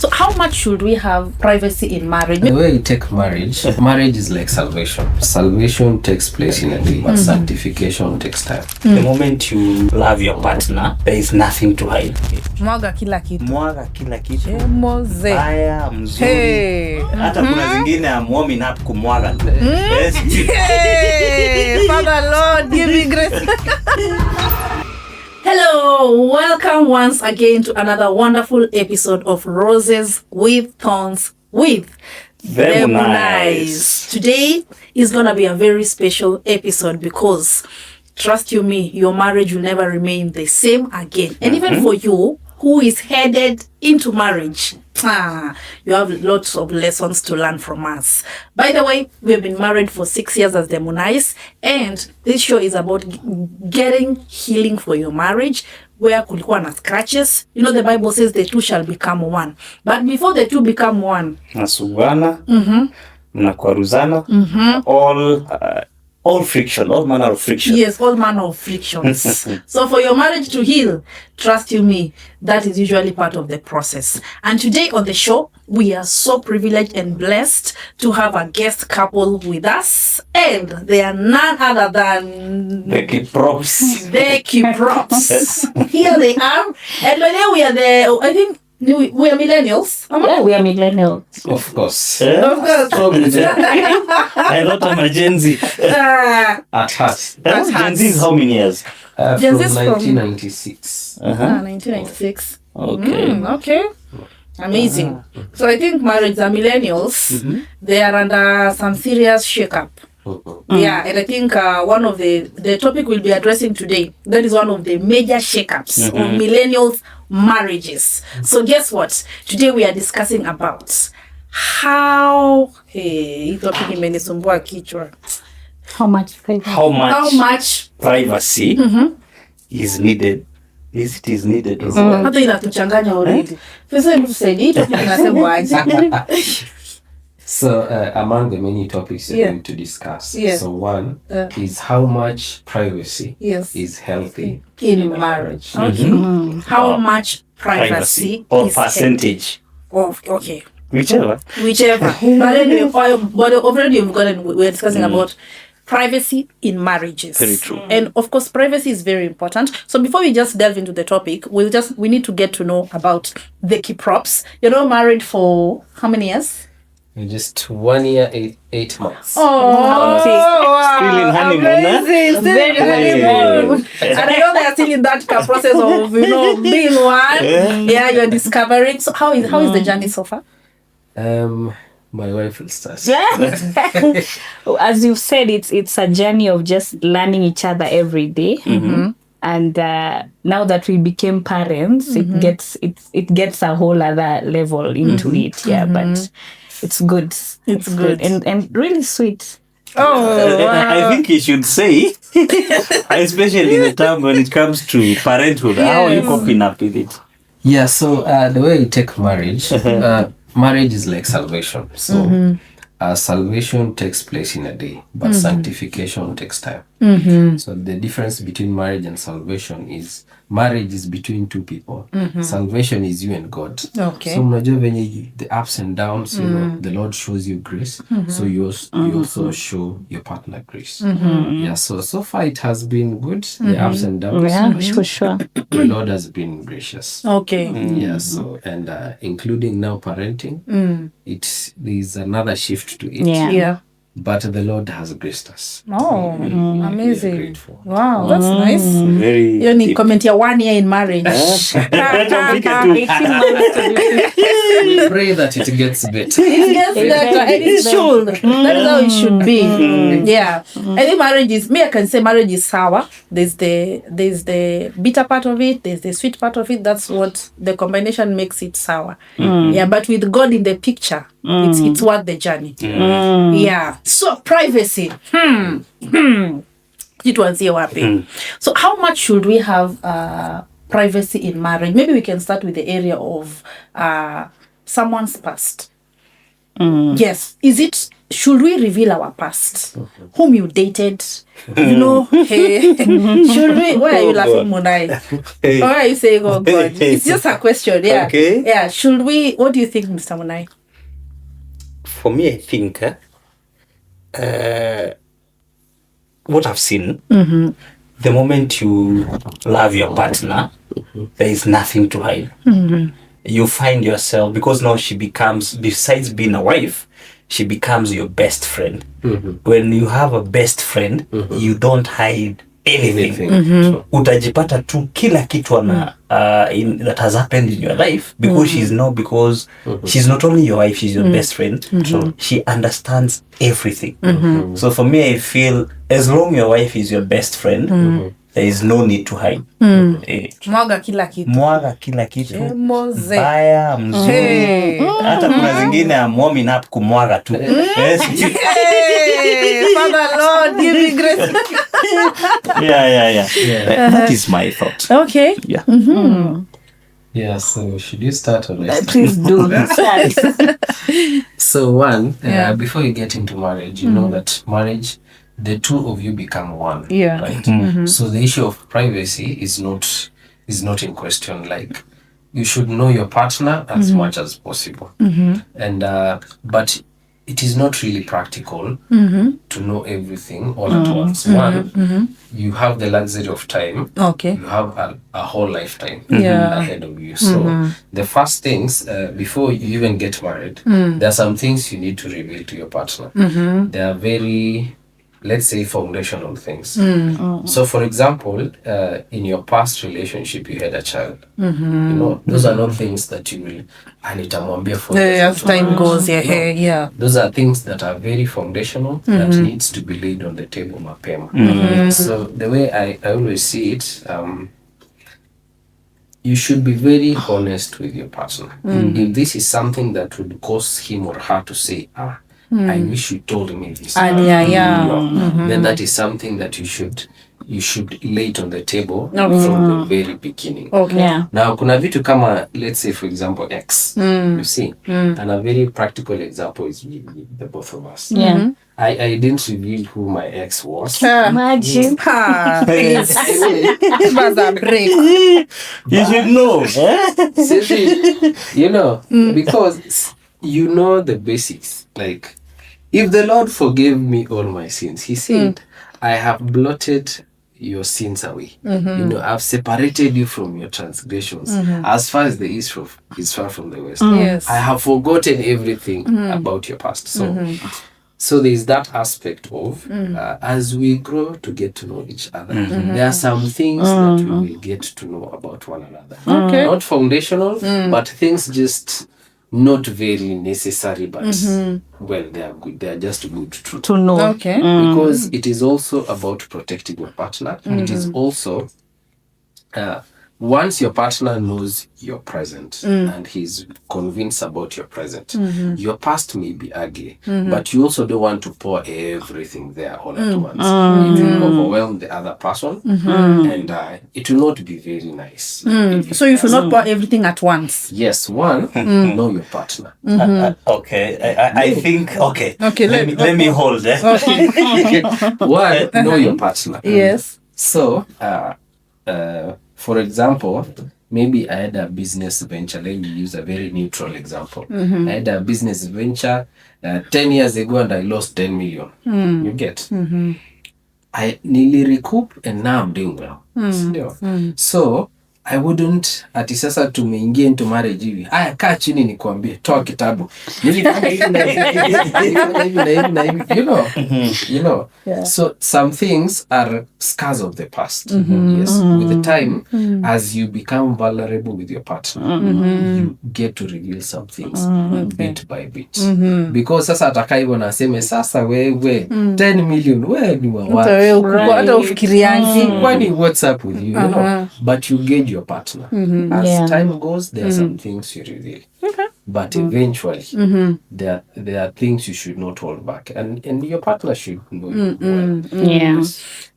So how much should we have privacy in marriage? The way you take marriage, marriage is like salvation. Salvation takes place in a day, but sanctification takes time. The moment you love your partner, there is nothing to hide. Mwaga kila kitu. Mwaga kila kitu. Moze. Haya, mzuri. Hey. Hata kuna zingine warming up kumwaga. Yes. Hey, Father Lord, give me grace. Hello, welcome once again to another wonderful episode of Roses with Thorns with Them Nice. Today is going to be a very special episode because, trust you me, your marriage will never remain the same again. And even for you who is headed into marriage, you have lots of lessons to learn from us. By the way, we've been married for 6 years as Them Nice, and this show is about getting healing for your marriage where kulikuwa na scratches. You know, the Bible says the two shall become one. But before the two become one, Nasugana, mnakwaruzana, all friction, all manner of friction. yes, all manner of frictions. So for your marriage to heal, trust you me, that is usually part of the process. And today on the show, we are so privileged and blessed to have a guest couple with us. And they are none other than The props. the Kiprops. Here they are. And by then we are I think we are millennials. Yeah, we are millennials. Of course. Of course. I thought I'm a Gen Z. At heart. Gen Z is how many years? Gen From Z is from- 1996. 1996. Okay. Okay. Amazing. So I think marrieds are millennials. They are under some serious shake-up. Yeah, and I think one of the topic we'll be addressing today, that is one of the major shake-ups of millennials marriages. So guess what? Today we are discussing about how hii topic imenisumbua kichwa. How much privacy? How How much much privacy is needed? Is needed. hata inatuchanganya already. Sasa hebu tusaidie hii topic inasema aje? So, among the many topics we're Yeah. going to discuss, Yeah. so one is how much privacy Yes. is healthy In marriage. Okay. How much privacy or is percentage. okay. Whichever. Whichever. But anyway, but already you've gotten, we're discussing about privacy in marriages. Very true. And of course, privacy is very important. So before we just delve into the topic, we need to get to know about the Kiprops. You're not married for how many years? Just 1 year, 8 months. Oh, Still in honeymoon, huh? amazing. Still in honeymoon. And I know they're still in that process of, being one. Yeah, you're discovering. So how is the journey so far? My wife will start. As you've said, it's a journey of just learning each other every day. And now that we became parents, it gets a whole other level into it. Yeah, but it's good. It's good. and really sweet. I think you should say, especially the time when it comes to parenthood, how are you coping up with it? Yeah, so the way you take marriage, marriage is like salvation. So salvation takes place in a day, but sanctification takes time. So the difference between marriage and salvation is marriage is between two people. Salvation is you and God. Okay. So mnajua venye the ups and downs, the Lord shows you grace. So you also show your partner grace. Yeah, so far it has been good, the ups and downs. Yeah, for sure. The Lord has been gracious. Okay. Yeah, so and including now parenting, there's another shift to it. Yeah. Yeah. But the Lord has graced us. Oh, We are amazing. grateful. Wow, that's nice. Very Hiyo ni comment ya 1 year in marriage. Tumpike tu. 18 months to be Pray that it gets better. It gets better and it should. That is how it should be. Yeah. I think I can say marriage is sour. There's the bitter part of it, there's the sweet part of it. That's what the combination makes it sour. Yeah, but with God in the picture, it's worth the journey. Yeah. So privacy. Tuanzie wapi? So how much should we have privacy in marriage? Maybe we can start with the area of someone's past. Yes. Is it should we reveal our past? Whom you dated? You know, hey, should we? Why are you laughing, Munai? Why are you saying, oh God? It's just a question. Yeah. Okay. Yeah. Should we? What do you think, Mr. Munai? For me, I think what I've seen, the moment you love your partner, there is nothing to hide. You find yourself, because now she becomes, besides being a wife, she becomes your best friend. When you have a best friend, you don't hide anything. Utajipata tu kila kitu that has happened in your life, because she's not only your wife, she's your best friend. So she understands everything. So for me, I feel as long your wife is your best friend, there is no need to hide. Mwaga kila kitu. Mwaga kila kitu. Moze. Mbaya, mzuri. Hata kuna zingine I'm warming up kumwaga tu. Yes. Hey, Father Lord, give me grace. Yeah. That is my thought. Okay. Yeah. Yeah, so should you start or let's Please do. Start. So one, Yeah. before you get into marriage, you know that marriage, the two of you become one. Yeah. Right. So the issue of privacy is not in question. Like, you should know your partner as much as possible. And but it is not really practical to know everything all at once. One, you have the luxury of time. Okay. You have a whole lifetime Yeah. ahead of you. So the first things, before you even get married, there are some things you need to reveal to your partner. They are very, let's say, foundational things. So for example, in your past relationship, you had a child. You know, those are not things that you will, anitamwambia for As time goes, yeah. those are things that are very foundational that needs to be laid on the table mapema. So the way I always see it, you should be very honest with your partner. If this is something that would cause him or her to say, I wish you told me this. Then that is something that you should lay it on the table from the very beginning. Okay. Yeah. Now, kuna vitu kama, let's say, for example, X. You see, and a very practical example is the both of us. Yeah. I didn't reveal who my ex was. Imagine. Please. Give us a break. You should know. Seriously, you know, because you know the basics. Like, if the Lord forgave me all my sins, He said, I have blotted your sins away. You know, I've separated you from your transgressions as far as the east is far from the west. Yes. I have forgotten everything about your past. So there's that aspect of as we grow to get to know each other, there are some things that we will get to know about one another. Okay. Not foundational, but things just not very necessary, but well, they are good. They are just good To know. Okay. because it is also about protecting your partner. It is also once your partner knows your present and he's convinced about your present, your past may be ugly, but you also don't want to pour everything there all at once. It will overwhelm the other person, and it will not be very nice. So you should not pour everything at once. Yes, one, know your partner. Okay, I think, okay. Okay, Let me hold it. One, know your partner. Yes. So, for example, maybe I had a business venture. Let me use a very neutral example. I had a business venture 10 years ago and I lost 10 million. You get? I nearly recoup and now I'm doing well. So, I wouldn't ati sasa tumeingia into marriage hivi. Aya, kaa chini nikwambie, toa kitabu. Nilifanya hivi na hivi, nilifanya hivi na hivi na hivi. You know. Yeah. So some things are scars of the past. Yes. With the time, as you become vulnerable with your partner, you get to reveal some things bit by bit. Because sasa ataka hivyo na aseme sasa wewe 10 million wewe ni wa wapi? Hata ufikiriangi. Kwani what's up with you? You know, but you gauge your partner. As time goes, there are some things you reveal. But eventually, there are things you should not hold back, and your partner should know you well. Yeah.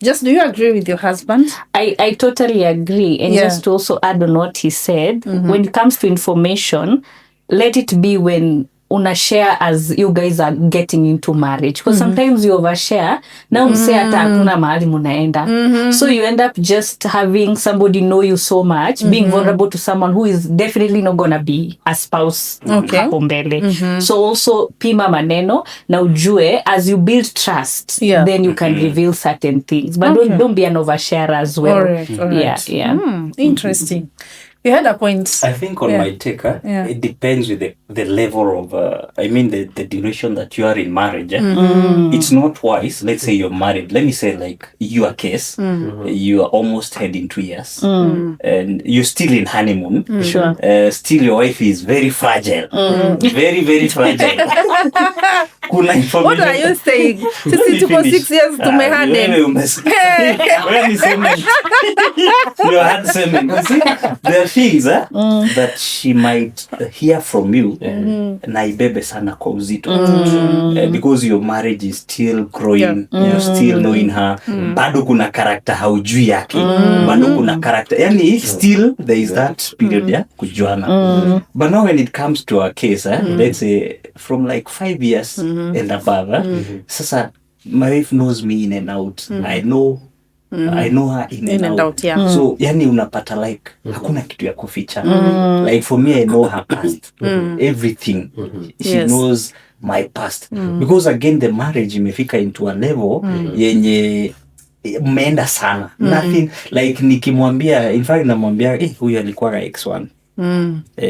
Just, do you agree with your husband? I totally agree. And just to also add on what he said, when it comes to information, let it be when una share as you guys are getting into marriage, because sometimes you overshare na mse hata hakuna mahali munaenda, so you end up just having somebody know you so much, being vulnerable to someone who is definitely not gonna be a spouse hapo mbele. So also pima maneno na ujue as you build trust, then you can reveal certain things, but don't be an oversharer as well. Alright. Interesting. You had a point. I think on my take, it depends with the level of, the duration that you are in marriage. It's not wise. Let's say you're married. Let me say like your case, you are almost heading 2 years and you're still in honeymoon. Sure. Still your wife is very fragile. Very, very fragile. Kuna information. What are you saying? Sisi tuko 6 years tumehande. Wewe sema. You had semen. There are things that she might hear from you na ibebe sana kwa uzito. Because your marriage is still growing, you're still knowing her. Bado kuna character haujui yake. Bado kuna character. Yani still there is that period ya kujuana. But now when it comes to our case, let's say from like 5 years and above, sasa my wife knows me in and out. I know her in and out. So yani unapata like hakuna kitu ya kuficha. Like for me, I know her past. Everything. She knows my past. Because again the marriage imefika into a level yenye mmeenda sana. Nothing like nikimwambia, in fact namwambia huyu alikuwa X1.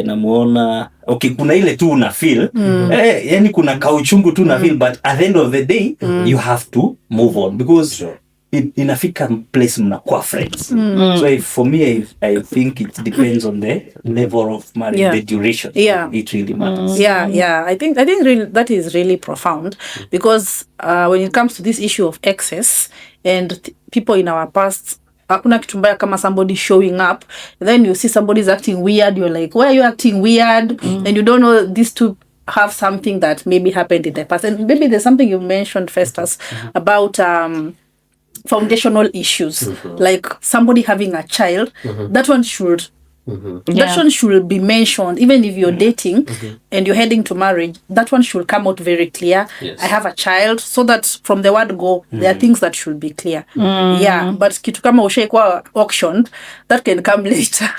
Namuona okay, kuna ile tu una feel yani kuna kauchungu tu na feel, but at the end of the day you have to move on because inafika place mnakuwa friends. So for me I think it depends on the level of marriage, the duration. It really matters. I think really, that is really profound because when it comes to this issue of excess and people in our past, hakuna kitu mbaya kama somebody showing up, then you see somebody's acting weird, you're like, why are you acting weird? And you don't know these two have something that maybe happened in the past. And maybe there's something you mentioned, Festus, about foundational issues, like somebody having a child. That one should that one should be mentioned, even if you're dating and you're heading to marriage. That one should come out very clear. I have a child, so that from the word go, there are things that should be clear. But kitu kama ushaikuwa auctioned, that can come later.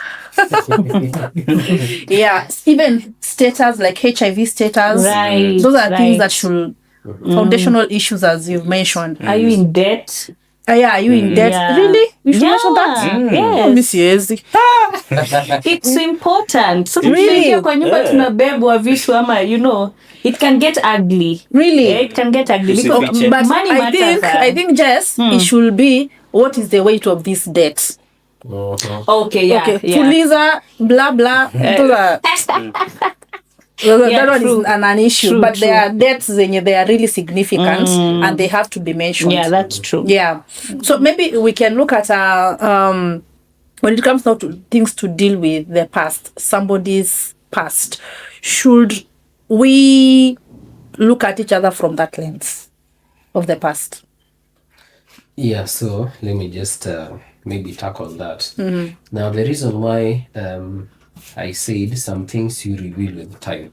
Even status like HIV status, those are things that should foundational issues, as you've mentioned. Are you in debt? Are you in debt? Really? You should mention that? Yes. It's important. So really? Kwa nyumba tunabebwa vitu ama, it can get ugly. Really? It can get ugly. Because but money I think Jess, it should be, what is the weight of this debt? Okay. Fuliza, blah, blah. That one is an issue, but there are debts, they are really significant and they have to be mentioned. Yeah, that's true. Yeah. So maybe we can look at when it comes now to things to deal with the past, somebody's past, should we look at each other from that lens of the past? Yeah, so let me just maybe tackle that. Now, the reason why I said some things you reveal with time.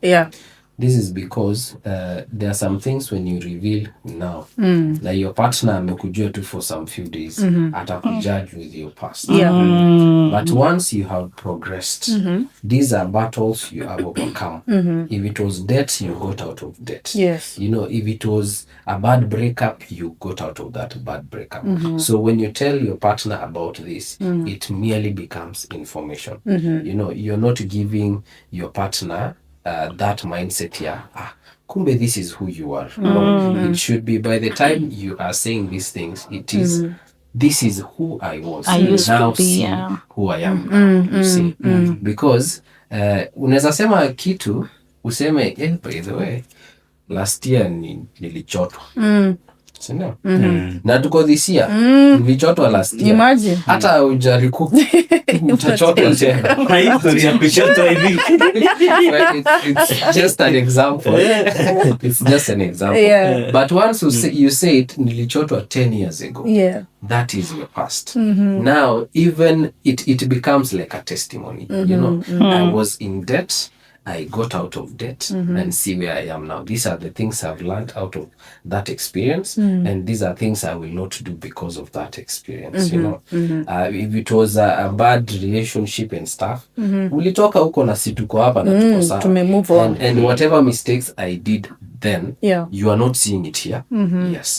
This is because there are some things when you reveal now, like your partner amekujua tu for some few days, atakujudge with your past. But once you have progressed, these are battles you have overcome. If it was debt, you got out of debt. Yes. If it was a bad breakup, you got out of that bad breakup. So when you tell your partner about this, it merely becomes information. You're not giving your partner that mindset kumbe this is who you are. It should be, by the time you are saying these things, it is this is who I was. I used now to be, see who I am. You see, because unaweza sema kitu useme by the way last year nilichotwa. Sindio? Na tuko this year nilichotwa last year. Imagine. Hata ujariku utachotwa tena. It's just an example. It's just an example. But once you say it, nilichotwa 10 years ago. That is your past. Now even it becomes like a testimony. I was in debt I got out of debt and see where I am now. These are the things I've learned out of that experience, and these are things I will not do because of that experience. You know, if it was a bad relationship and stuff, ulitoka huko na si tuko hapa na tuko sawa. Move on. And whatever mistakes I did then, Yeah. you are not seeing it here. Yes.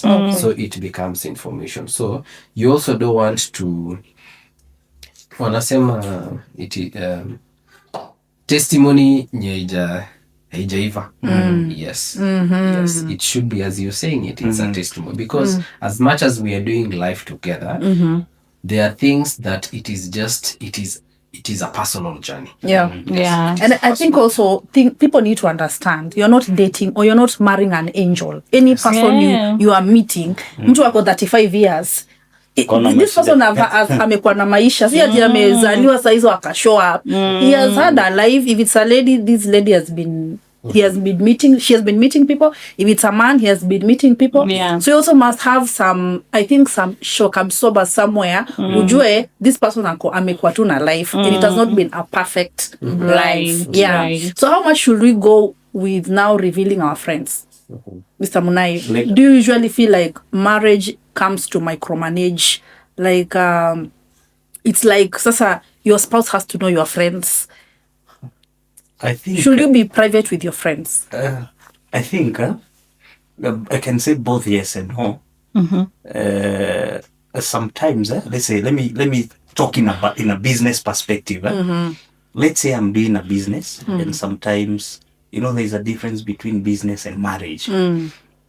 So it becomes information. So you also don't want to, wanasema testimony haijaiva. Yes. Yes. It should be, as you're saying it, it's a testimony. Because as much as we are doing life together, there are things that it is a personal journey. Yeah. Yeah. And I think also people need to understand you're not dating or you're not marrying an angel. Any person you are meeting, mtu wako 35 years. This person amekuwa na maisha, si ati amezaliwa saa hizo akashow up. He has had a life. If it's a lady, this lady has been she has been meeting people. If it's a man, he has been meeting people. Yeah. So you also must have some shock absorber somewhere. Ujue this person amekuwa tu na life and it has not been a perfect life. Yeah. Right. So how much should we go with now revealing our friends? Mr. Munai, Like- do you usually feel like marriage comes to micromanage? Like, it's like, sasa, your spouse has to know your friends. I think Should you be private with your friends? I think I can say both yes and no. Sometimes, let's say, let me talk in a business perspective. Let's say I'm doing a business, and sometimes, you know, there's a difference between business and marriage.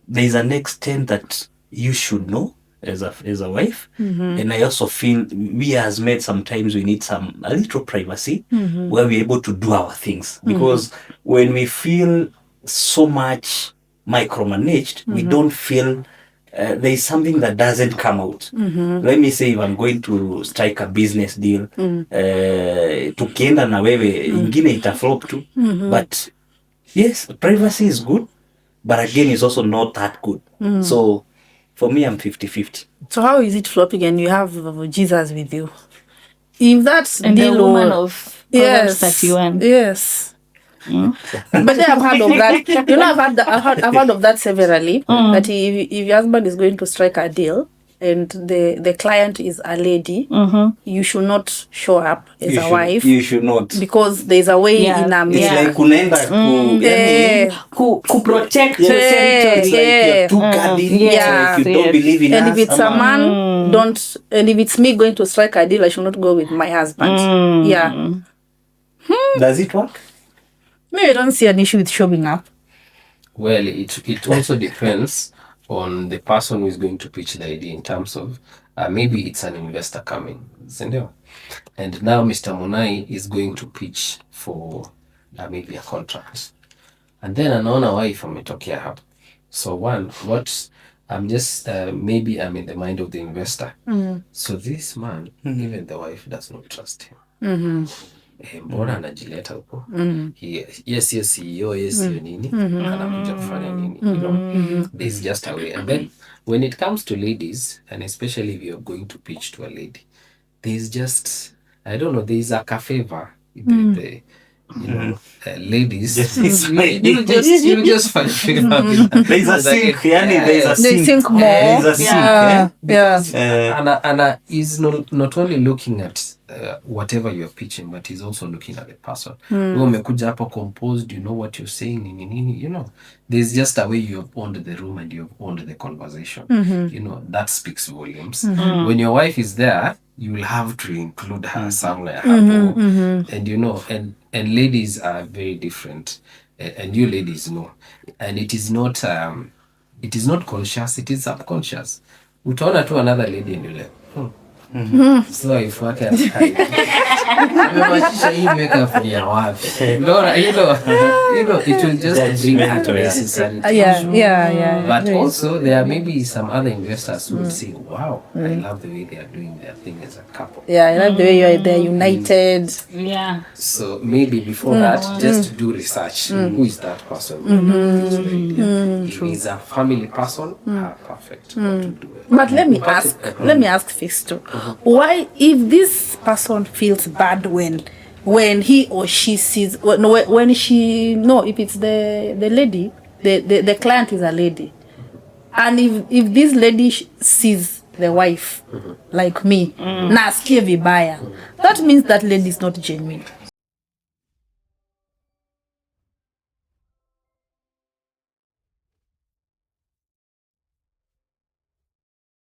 There's an extent that you should know as a wife, and I also feel we as men sometimes we need a little privacy where we're able to do our things, because when we feel so much micromanaged, we don't feel there is something that doesn't come out. Let me say, if I'm going to strike a business deal, tukienda na wewe ingine itaflop tu, but yes, privacy is good, but again, it's also not that good. So for me, I'm 50-50. So how is it flopping and you have Jesus with you? If that's And the deal woman or- of Proverbs 31. Yes. But then I've heard of that. You know, I've heard of that severally. That if your husband is going to strike a deal and the client is a lady, you should not show up as a wife You should not. because there's a way Yeah. in a It's Yeah. like unaenda yani, Ku protect Yeah. your territory. it's like you're too guarded. Yeah. It's like you don't believe in and us. if it's a man, don't. And if it's me going to strike a deal, I should not go with my husband. Yeah. Does it work? Maybe I don't see an issue with showing up. Well, it also depends on the person who is going to pitch the idea in terms of maybe it's an investor coming, sindio? And now Mr. Munai is going to pitch for maybe a contract. And then anaona wife ametokea hapa. So one, what I'm just maybe I'm in the mind of the investor. So this man, even the wife does not trust him. Mbona anajileta huko? Yes, CEO, yes, nini? Anakuja kufanya nini? You know, there's just a way. And then when it comes to ladies, and especially if you're going to pitch to a lady, there's just, I don't know, there's a favor. The you know, ladies, you just find favor with them. There's a sink, yani there's a They sink. think more. There's a sink, Yeah. Yeah. Anna is not only looking at whatever you're pitching, but he's also looking at the person. Wewe umekuja hapo composed, you know what you're saying, nini, you know. There's just a way you have owned the room and you have owned the conversation. You know, that speaks volumes. When your wife is there, you will have to include her somewhere. And you know, and ladies are very different. And you ladies know. And it is not conscious, it is subconscious. Utaona tu another lady and you're like, so if I can amebakisha hii makeup ni ya wapi? Laura, you know, it will just bring unnecessary tension. Yeah. But also, there may be some other investors who would say, wow, I love the way they are doing their thing as a couple. Yeah, I love the way they're united. Yeah. So maybe before that, just do research. Who is that person? If he's a family person, perfect. What to do. But let me ask Fisto, why, if this person feels bad when when he or she sees when she no, if it's the lady, the client is a lady, and if this lady sees the wife like me, na asikie vibaya, that means that lady is not genuine.